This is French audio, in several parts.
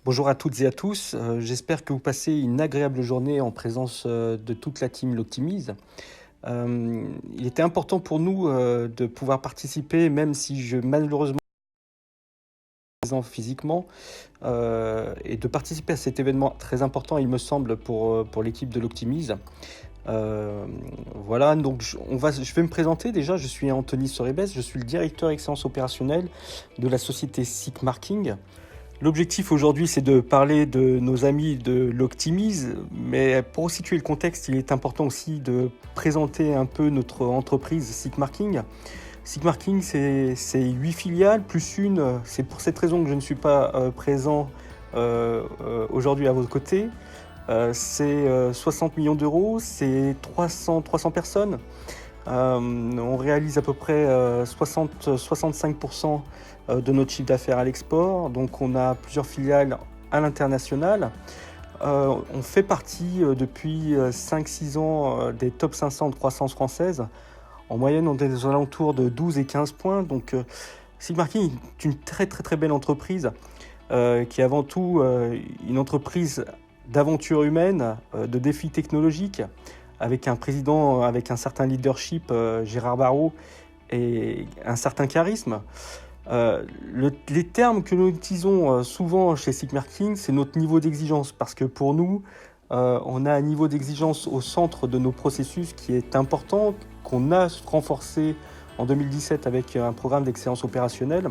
Bonjour à toutes et à tous, j'espère que vous passez une agréable journée en présence de toute la team L'Optimise. Il était important pour nous de pouvoir participer, même si je malheureusement présent physiquement, et de participer à cet événement très important, il me semble, pour l'équipe de L'Optimise. Voilà, donc je vais me présenter déjà. Je suis Anthony Soribes, je suis le directeur excellence opérationnelle de la société SICK Marking. L'objectif aujourd'hui, c'est de parler de nos amis de l'Optimise, mais pour situer le contexte, il est important aussi de présenter un peu notre entreprise SICK Marking. SICK Marking, c'est 8 filiales plus une. C'est pour cette raison que je ne suis pas présent aujourd'hui à votre côté. C'est 60 millions d'euros, c'est 300 personnes. On réalise à peu près 65% de notre chiffre d'affaires à l'export. Donc on a plusieurs filiales à l'international. On fait partie depuis 5-6 ans des top 500 de croissance française. En moyenne, on est aux alentours de 12 et 15 points. Donc SICK Marking est une très très très belle entreprise qui est avant tout une entreprise d'aventure humaine, de défis technologiques, avec un président avec un certain leadership, Gérard Barrault, et un certain charisme. Les termes que nous utilisons souvent chez SICK Marking, c'est notre niveau d'exigence, parce que pour nous, on a un niveau d'exigence au centre de nos processus qui est important, qu'on a renforcé en 2017 avec un programme d'excellence opérationnelle.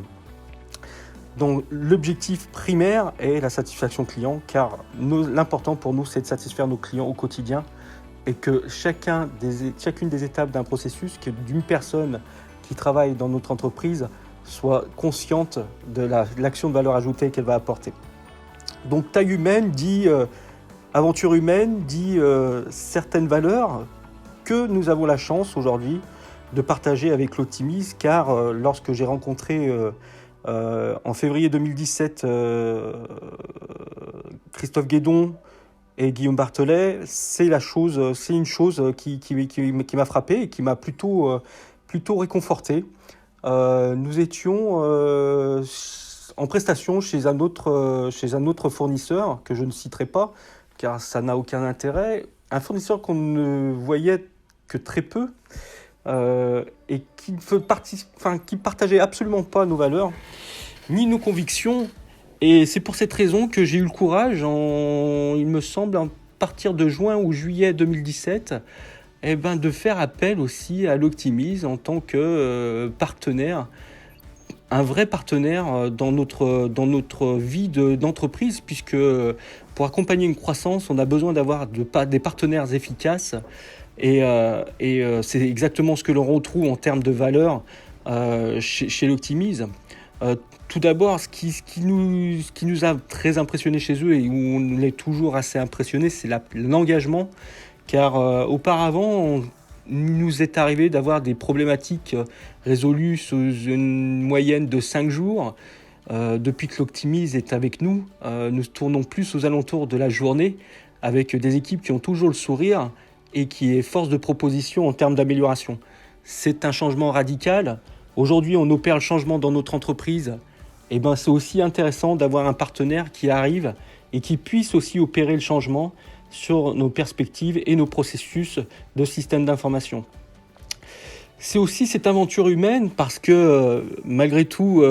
Donc l'objectif primaire est la satisfaction client, car l'important pour nous, c'est de satisfaire nos clients au quotidien, et que chacune des étapes d'un processus, que d'une personne qui travaille dans notre entreprise soit consciente de l'action de valeur ajoutée qu'elle va apporter. Donc taille humaine dit aventure humaine, dit certaines valeurs que nous avons la chance aujourd'hui de partager avec l'Optimise, car lorsque j'ai rencontré en février 2017 Christophe Guédon et Guillaume Barthelet, c'est une chose qui m'a frappé et qui m'a plutôt réconforté. Nous étions en prestation chez un autre fournisseur que je ne citerai pas, car ça n'a aucun intérêt. Un fournisseur qu'on ne voyait que très peu et qui partageait absolument pas nos valeurs ni nos convictions. Et c'est pour cette raison que j'ai eu le courage, il me semble, à partir de juin ou juillet 2017, de faire appel aussi à l'Optimise en tant que partenaire, un vrai partenaire dans notre vie d'entreprise, puisque pour accompagner une croissance, on a besoin d'avoir des partenaires efficaces. Et c'est exactement ce que l'on retrouve en termes de valeur chez l'Optimise. Tout d'abord, ce qui nous a très impressionné chez eux, et où on est toujours assez impressionné, c'est l'engagement. Car auparavant, il nous est arrivé d'avoir des problématiques résolues sous une moyenne de 5 jours. Depuis que l'Optimise est avec nous, nous tournons plus aux alentours de la journée, avec des équipes qui ont toujours le sourire et qui est force de proposition en termes d'amélioration. C'est un changement radical. Aujourd'hui, on opère le changement dans notre entreprise. C'est aussi intéressant d'avoir un partenaire qui arrive et qui puisse aussi opérer le changement sur nos perspectives et nos processus de système d'information. C'est aussi cette aventure humaine parce que malgré tout,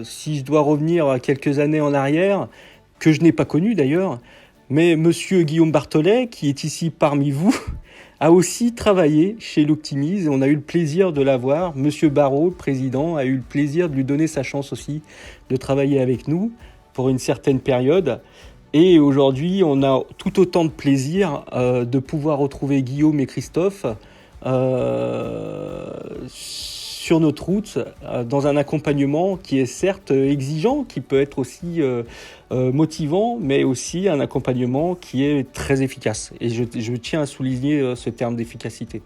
si je dois revenir quelques années en arrière, que je n'ai pas connu d'ailleurs, mais monsieur Guillaume Barthelet, qui est ici parmi vous, a aussi travaillé chez l'Optimise. On a eu le plaisir de l'avoir. Monsieur Barrault, le président, a eu le plaisir de lui donner sa chance aussi de travailler avec nous pour une certaine période. Et aujourd'hui, on a tout autant de plaisir de pouvoir retrouver Guillaume et Christophe sur notre route, dans un accompagnement qui est certes exigeant, qui peut être aussi motivant, mais aussi un accompagnement qui est très efficace. Et je tiens à souligner ce terme d'efficacité.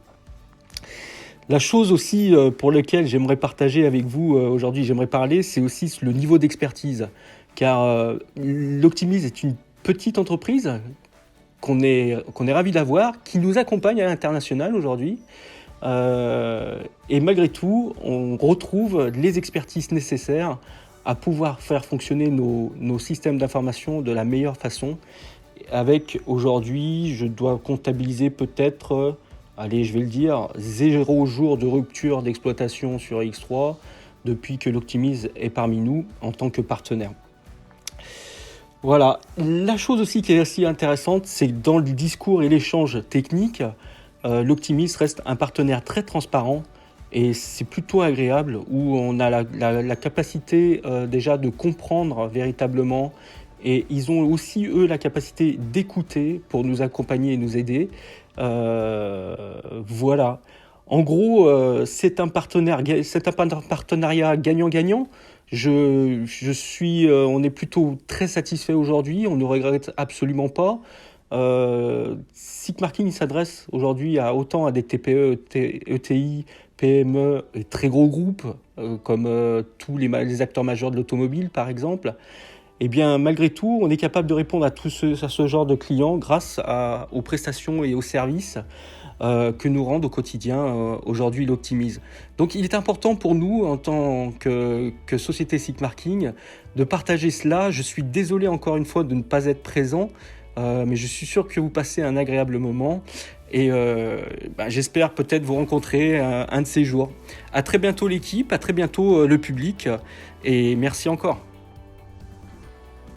La chose aussi pour laquelle j'aimerais partager avec vous aujourd'hui, j'aimerais parler, c'est aussi le niveau d'expertise. Car l'Optimise est une petite entreprise qu'on est ravi d'avoir, qui nous accompagne à l'international aujourd'hui. Et malgré tout, on retrouve les expertises nécessaires à pouvoir faire fonctionner nos systèmes d'information de la meilleure façon. Avec aujourd'hui, je dois comptabiliser peut-être, allez, je vais le dire, 0 jour de rupture d'exploitation sur X3 depuis que l'Optimise est parmi nous en tant que partenaire. Voilà. La chose aussi qui est assez intéressante, c'est que dans le discours et l'échange technique, l'Optimise reste un partenaire très transparent et c'est plutôt agréable où on a la capacité déjà de comprendre véritablement et ils ont aussi eux la capacité d'écouter pour nous accompagner et nous aider. Voilà. En gros, c'est un partenariat gagnant-gagnant. On est plutôt très satisfait aujourd'hui. On ne regrette absolument pas. Seek Marking s'adresse aujourd'hui autant à des TPE, ETI, PME et très gros groupes comme tous les acteurs majeurs de l'automobile par exemple. Eh bien, malgré tout, on est capable de répondre à ce genre de clients grâce aux prestations et aux services que nous rend au quotidien aujourd'hui l'Optimise. Donc il est important pour nous en tant que société Seek Marking de partager cela. Je suis désolé encore une fois de ne pas être présent, mais je suis sûr que vous passez un agréable moment et j'espère peut-être vous rencontrer un de ces jours. À très bientôt l'équipe, à très bientôt le public et merci encore.